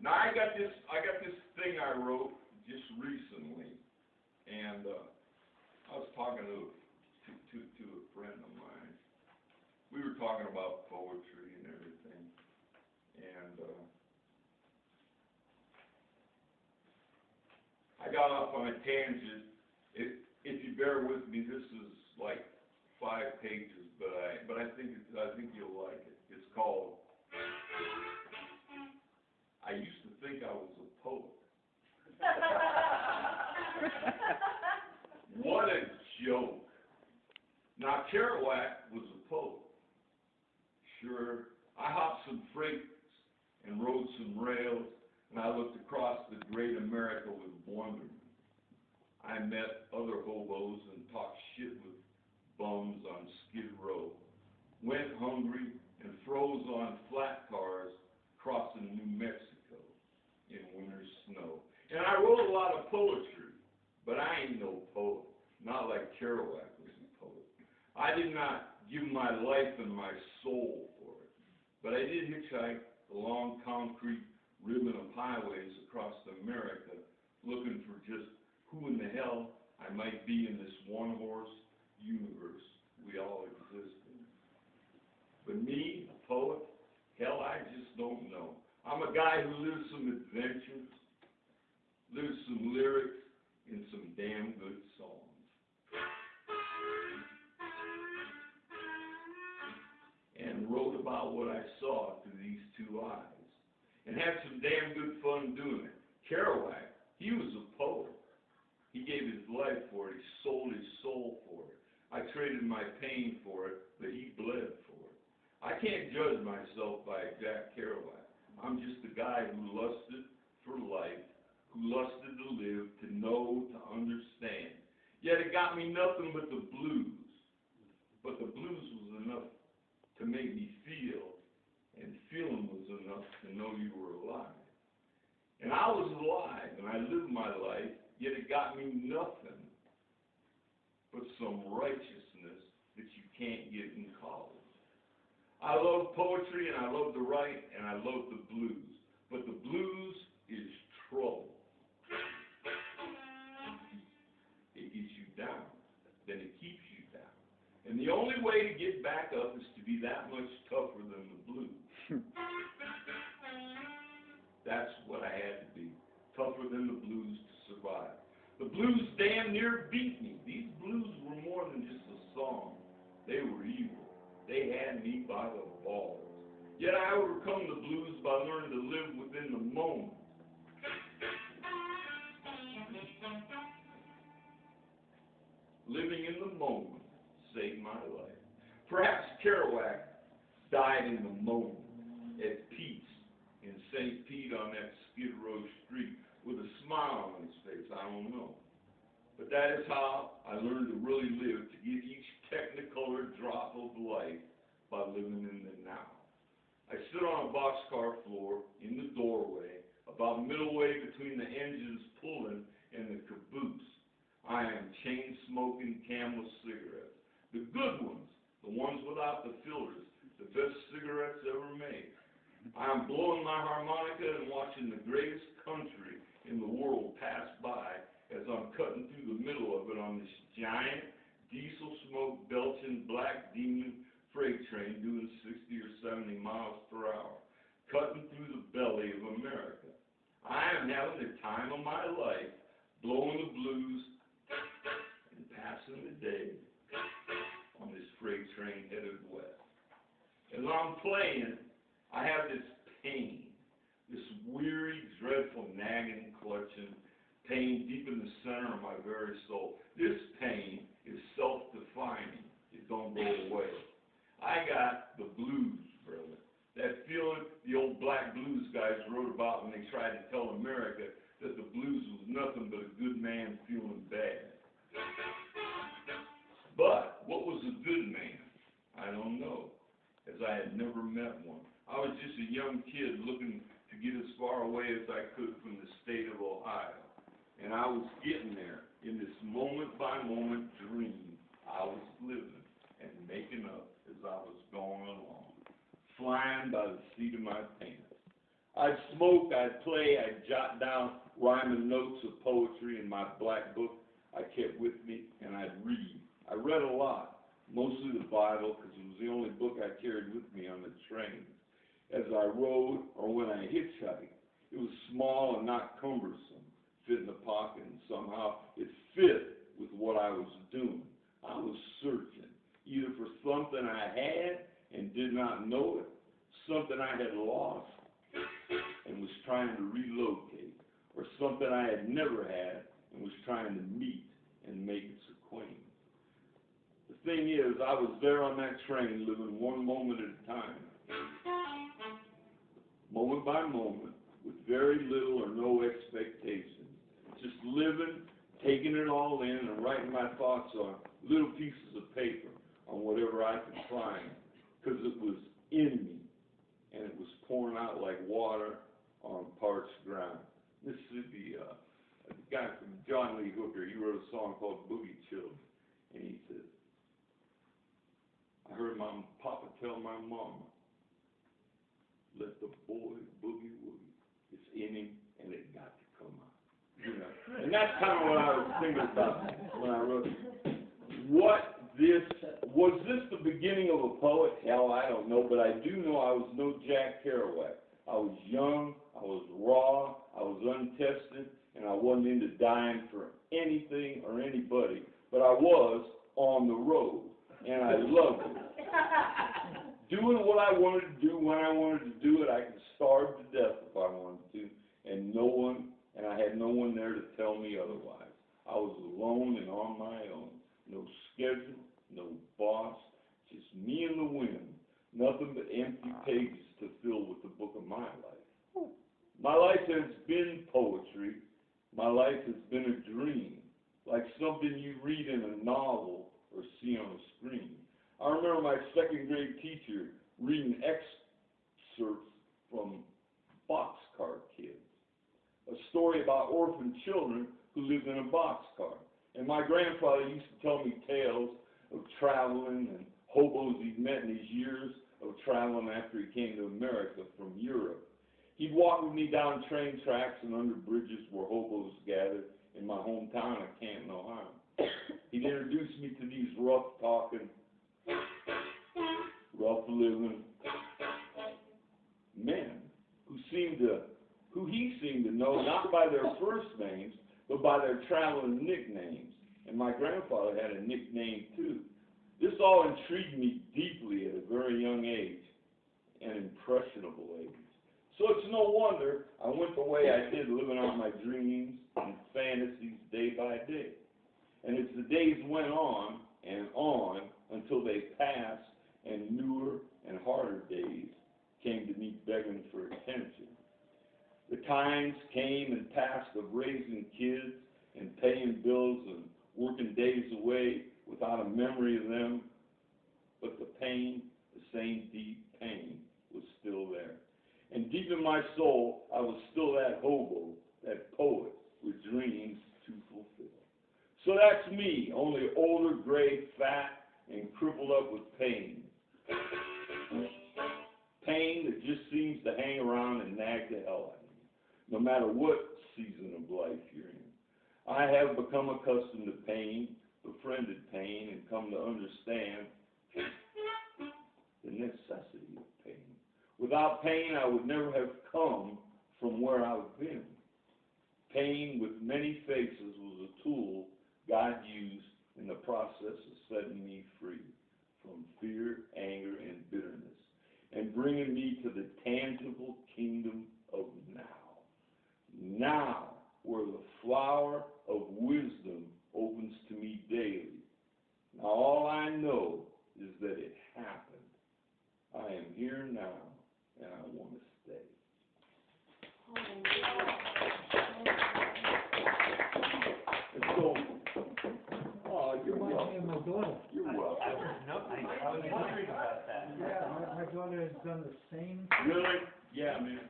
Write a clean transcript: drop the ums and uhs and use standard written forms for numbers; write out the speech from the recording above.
Now I got this thing I wrote just recently, and I was talking to a friend of mine. We were talking about poetry and everything, and I got off on a tangent. If you bear with me, this is like 5 pages, but I think you'll like it. It's called "I Used to Think I Was a Poet." What a joke! Now Kerouac was a poet. Sure, I hopped some freight and rode some rails, and I looked across the great America with wonderment. I met other hobos and talked shit with bums on Skid Row. Went hungry and froze on flat cars crossing New Mexico in winter snow. And I wrote a lot of poetry, but I ain't no poet. Not like Kerouac was a poet. I did not give my life and my soul for it, but I did hitchhike the long concrete ribbon of highways across America looking for just who in the hell I might be in this one-horse universe we all exist in. But me, a poet, hell, I just don't know. I'm a guy who lives some adventures, lives some lyrics, and some damn good songs. And wrote about what I saw through these 2 eyes. And had some damn good fun doing it. Kerouac, he was a poet. He gave his life for it. He sold his soul for it. I traded my pain for it, but he bled for it. I can't judge myself by Jack Kerouac. I'm just a guy who lusted for life, who lusted to live, to know, to understand. Yet it got me nothing but the blues. But the blues was enough to make me feel, and feeling was enough to know you were alive. And I was alive, and I lived my life, yet it got me nothing but some righteousness that you can't get in college. I love poetry, and I love to write, and I love the blues. But the blues is trouble. It gets you down, then it keeps you down. And the only way to get back up is to be that much tougher than the blues. That's what I had to be, tougher than the blues to survive. The blues damn near beat me. These blues were more than just a song. They were evil. They had me by the balls. Yet I overcome the blues by learning to live within the moment. Living in the moment saved my life. Perhaps Kerouac died in the moment, at peace, in St. Pete on that Skid Row street, with a smile on his face. I don't know. But that is how I learned to really live, to get each technicolor drop of life by living in the now. I sit on a boxcar floor in the doorway, about midway between the engines pulling and the caboose. I am chain-smoking Camel cigarettes. The good ones, the ones without the fillers, the best cigarettes ever made. I am blowing my harmonica and watching the greatest country in the world pass by as I'm cutting through the middle of it on this giant diesel smoke belching black demon freight train doing 60 or 70 miles per hour, cutting through the belly of America. I am having the time of my life, blowing the blues and passing the day on this freight train headed west. As I'm playing, I have this pain, this weary, dreadful, nagging, clutching pain deep in the center of my very soul. This pain is self-defining. It don't go away. I got the blues, brother. That feeling the old black blues guys wrote about when they tried to tell America that the blues was nothing but a good man feeling bad. But what was a good man? I don't know, as I had never met one. I was just a young kid looking to get as far away as I could from the state of Ohio. And I was getting there in this moment-by-moment dream I was living and making up as I was going along, flying by the seat of my pants. I'd smoke, I'd play, I'd jot down rhyming notes of poetry in my black book I kept with me, and I'd read. I read a lot, mostly the Bible, because it was the only book I carried with me on the train. As I rode or when I hitchhiked, it was small and not cumbersome, fit in the pocket, and somehow it fit with what I was doing. I was searching, either for something I had and did not know it, something I had lost and was trying to relocate, or something I had never had and was trying to meet and make its acquaintance. The thing is, I was there on that train living one moment at a time, moment by moment, with very little or no expectations, just living, taking it all in, and writing my thoughts on little pieces of paper, on whatever I could find, because it was in me, and it was pouring out like water on parched ground. Mississippi, a guy from John Lee Hooker, he wrote a song called Boogie Children, and he said, I heard my papa tell my mama, let the boy boogie woogie. It's in him, and it got to come out. You know, and that's kind of what I was thinking about when I wrote it. Was this the beginning of a poet? Hell, I don't know, but I do know I was no Jack Kerouac. I was young, I was raw, I was untested, and I wasn't into dying for anything or anybody, but I was on the road, and I loved it. Doing what I wanted to do when I wanted to do it, I could starve to death if I wanted to, and I had no one there to tell me otherwise. I was alone and on my own. No schedule, no boss, just me and the wind. Nothing but empty pages to fill with the book of my life. My life has been poetry. My life has been a dream, like something you read in a novel or see on a screen. I remember my second grade teacher reading excerpts from Boxcar Kids, a story about orphan children who lived in a boxcar. And my grandfather used to tell me tales of traveling and hobos he'd met in his years of traveling after he came to America from Europe. He'd walk with me down train tracks and under bridges where hobos gathered in my hometown of Canton, Ohio. He'd introduce me to these rough-talking, rough-living men who he seemed to know not by their first names, but by their traveling nicknames. And my grandfather had a nickname too. This all intrigued me deeply at a very young age, an impressionable age. So it's no wonder I went the way I did, living out my dreams and fantasies day by day. And as the days went on and on until they passed and newer and harder days came to me begging for attention. The times came and passed of raising kids and paying bills and working days away without a memory of them, but the pain, the same deep pain, was still there. And deep in my soul, I was still that hobo, that poet with dreams to fulfill. So that's me, only older, gray, fat, and crippled up with pain. Pain that just seems to hang around and nag the hell out of you, no matter what season of life you're in. I have become accustomed to pain, befriended pain, and come to understand the necessity of pain. Without pain, I would never have come from where I've been. Pain with many faces was a tool God used in the process of setting me free from fear, anger, and bitterness, and bringing me to the tangible kingdom of now. Now, where the flower of wisdom opens to me daily. Now, all I know is that it happened. I am here now, and I want to stay. And so, you're welcome. My daughter. You're welcome. I was wondering about that. Yeah, my daughter has done the same. Really? Yeah, man.